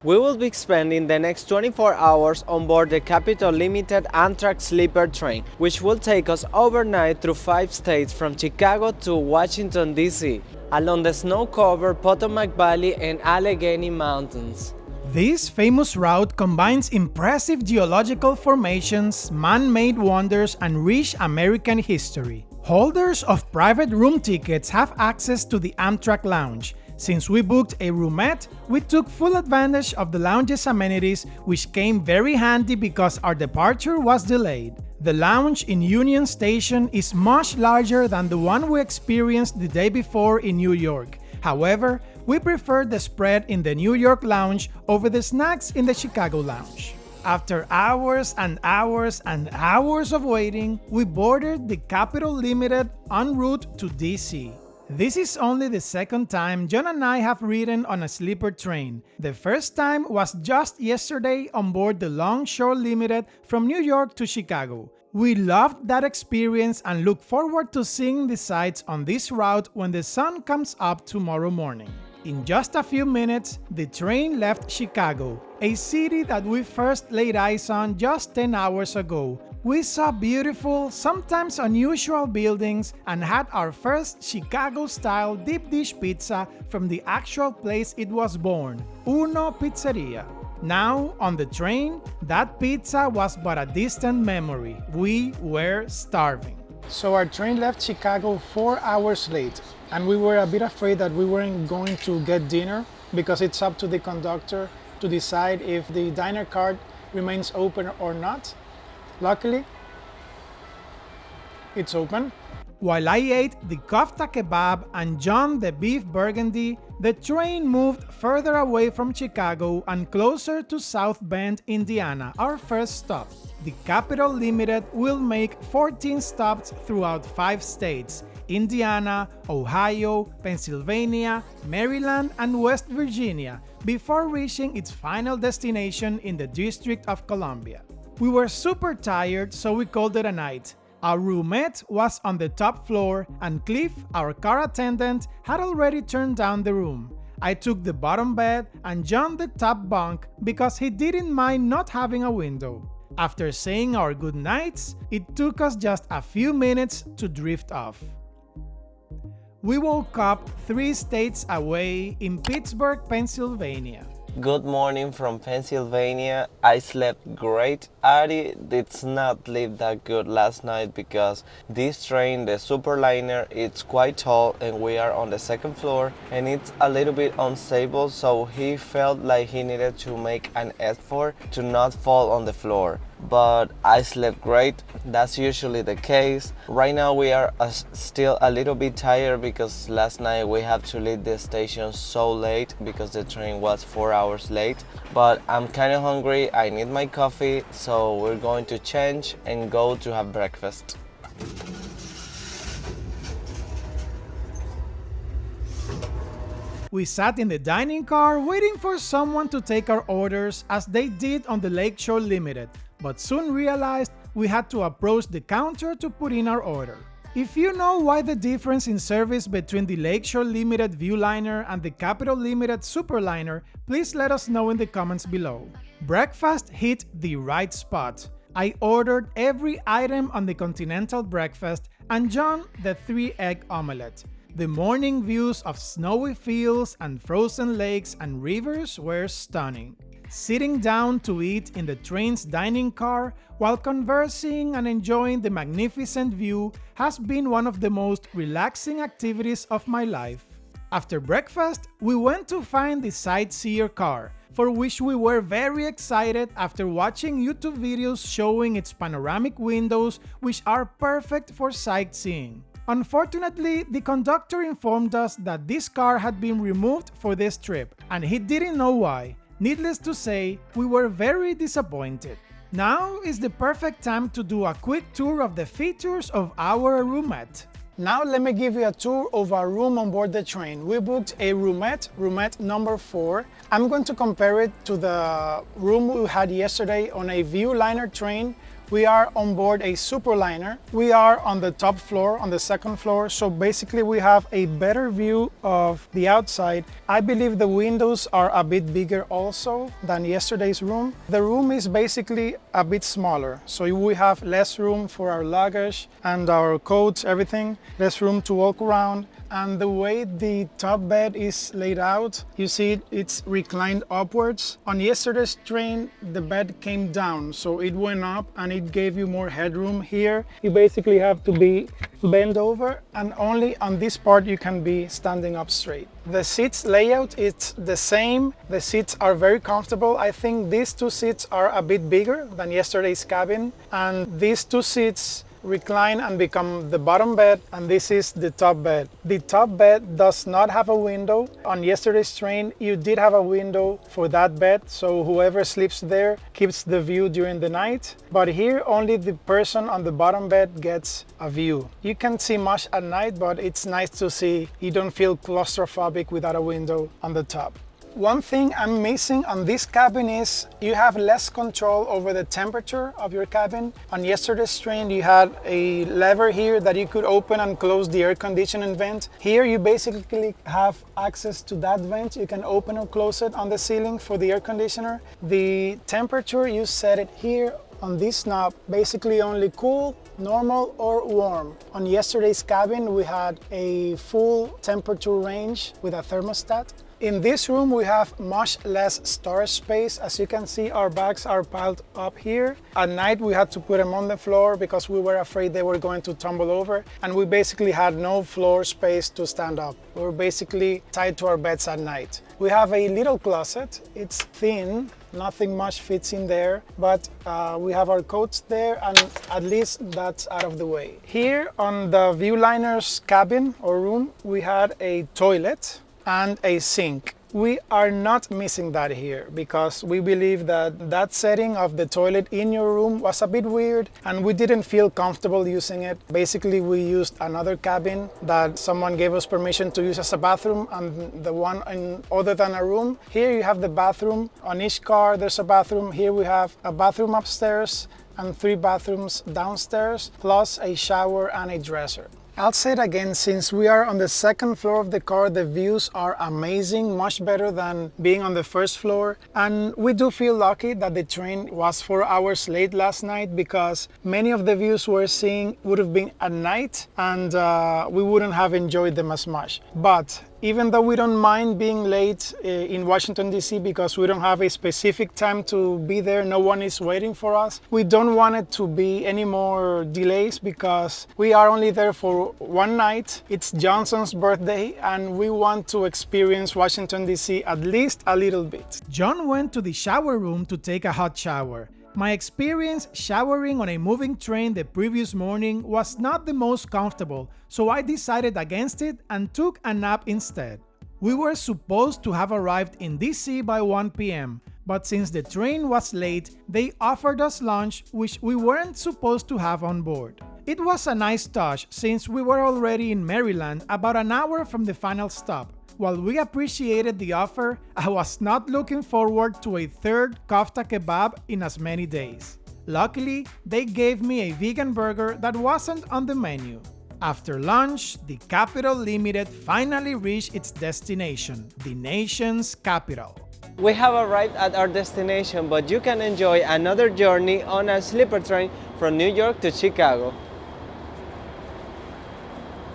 We will be spending the next 24 hours on board the Capital Limited Amtrak Sleeper Train, which will take us overnight through 5 states from Chicago to Washington, D.C., along the snow-covered Potomac Valley and Allegheny Mountains. This famous route combines impressive geological formations, man-made wonders, and rich American history. Holders of private room tickets have access to the Amtrak Lounge. Since we booked a roomette, we took full advantage of the lounge's amenities, which came very handy because our departure was delayed. The lounge in Union Station is much larger than the one we experienced the day before in New York. However, we preferred the spread in the New York lounge over the snacks in the Chicago lounge. After hours and hours and hours of waiting, we boarded the Capital Limited en route to DC. This is only the second time John and I have ridden on a sleeper train. The first time was just yesterday on board the Longshore Limited from New York to Chicago. We loved that experience and look forward to seeing the sights on this route when the sun comes up tomorrow morning. In just a few minutes, the train left Chicago, a city that we first laid eyes on just 10 hours ago. We saw beautiful, sometimes unusual buildings and had our first Chicago-style deep dish pizza from the actual place it was born, Uno Pizzeria. Now, on the train, that pizza was but a distant memory. We were starving. So our train left Chicago 4 hours late, and we were a bit afraid that we weren't going to get dinner because it's up to the conductor to decide if the diner card remains open or not. Luckily, it's open. While I ate the kofta kebab and John the beef burgundy, the train moved further away from Chicago and closer to South Bend, Indiana, our first stop. The Capital Limited will make 14 stops throughout 5 states: Indiana, Ohio, Pennsylvania, Maryland, and West Virginia, before reaching its final destination in the District of Columbia. We were super tired, so we called it a night. Our roomette was on the top floor, and Cliff, our car attendant, had already turned down the room. I took the bottom bed and John the top bunk because he didn't mind not having a window. After saying our good nights, it took us just a few minutes to drift off. We woke up 3 states away in Pittsburgh, Pennsylvania. Good morning from Pennsylvania. I slept great. Ari did not sleep that good last night because this train, the Superliner, it's quite tall and we are on the 2nd floor and it's a little bit unstable, so he felt like he needed to make an effort to not fall on the floor. But I slept great. That's usually the case. Right now we are still a little bit tired because last night we had to leave the station so late because the train was 4 hours late. But I'm kind of hungry. I need my coffee, so we're going to change and go to have breakfast. We sat in the dining car waiting for someone to take our orders as they did on the Lakeshore Limited, but soon realized we had to approach the counter to put in our order. If you know why the difference in service between the Lakeshore Limited Viewliner and the Capital Limited Superliner, please let us know in the comments below. Breakfast hit the right spot. I ordered every item on the continental breakfast and John the 3-egg omelette. The morning views of snowy fields and frozen lakes and rivers were stunning. Sitting down to eat in the train's dining car while conversing and enjoying the magnificent view has been one of the most relaxing activities of my life. After breakfast, we went to find the sightseer car, for which we were very excited after watching YouTube videos showing its panoramic windows, which are perfect for sightseeing. Unfortunately, the conductor informed us that this car had been removed for this trip, and he didn't know why. Needless to say, we were very disappointed. Now is the perfect time to do a quick tour of the features of our roomette. Now let me give you a tour of our room on board the train. We booked a roomette number 4. I'm going to compare it to the room we had yesterday on a Viewliner train We are on board a superliner. We are on the top floor, on the second floor, so basically we have a better view of the outside. I believe the windows are a bit bigger also than yesterday's room. The room is basically a bit smaller, so we have less room for our luggage and our coats, everything, less room to walk around. And the way the top bed is laid out, you see it's reclined upwards. On yesterday's train, the bed came down, so it went up and it gave you more headroom. Here, you basically have to be bent over, and only on this part you can be standing up straight. The seats layout, it's the same. The seats are very comfortable. I think these two seats are a bit bigger than yesterday's cabin, and these two seats recline and become the bottom bed, and this is the top bed. The top bed does not have a window. On yesterday's train you did have a window for that bed, so whoever sleeps there keeps the view during the night, but here only the person on the bottom bed gets a view. You can't see much at night, but it's nice to see. You don't feel claustrophobic without a window on the top. One thing I'm missing on this cabin is you have less control over the temperature of your cabin. On yesterday's train you had a lever here that you could open and close the air conditioning vent. Here you basically have access to that vent. You can open or close it on the ceiling for the air conditioner. The temperature, you set it here on this knob, basically only cool, normal or warm. On yesterday's cabin we had a full temperature range with a thermostat. In this room we have much less storage space. As you can see, our bags are piled up here. At night we had to put them on the floor because we were afraid they were going to tumble over, and we basically had no floor space to stand up. We were basically tied to our beds at night. We have a little closet. It's thin, nothing much fits in there, but we have our coats there, and at least that's out of the way. Here on the Viewliner's cabin or room we had a toilet and a sink. We are not missing that here because we believe that that setting of the toilet in your room was a bit weird and we didn't feel comfortable using it. Basically, we used another cabin that someone gave us permission to use as a bathroom, and the one in other than a room. Here you have the bathroom. On each car there's a bathroom. Here we have a bathroom upstairs and 3 bathrooms downstairs, plus a shower and a dresser. I'll say it again, since we are on the second floor of the car, the views are amazing, much better than being on the first floor. And we do feel lucky that the train was 4 hours late last night, because many of the views we're seeing would have been at night and we wouldn't have enjoyed them as much. But even though we don't mind being late in Washington, D.C. because we don't have a specific time to be there, no one is waiting for us, we don't want it to be any more delays because we are only there for one night. It's Johnson's birthday and we want to experience Washington, D.C. at least a little bit. John went to the shower room to take a hot shower. My experience showering on a moving train the previous morning was not the most comfortable, so I decided against it and took a nap instead. We were supposed to have arrived in DC by 1 p.m., but since the train was late, they offered us lunch, which we weren't supposed to have on board. It was a nice touch since we were already in Maryland, about an hour from the final stop. While we appreciated the offer, I was not looking forward to a third kofta kebab in as many days. Luckily, they gave me a vegan burger that wasn't on the menu. After lunch, the Capital Limited finally reached its destination, the nation's capital. We have arrived at our destination, but you can enjoy another journey on a sleeper train from New York to Chicago.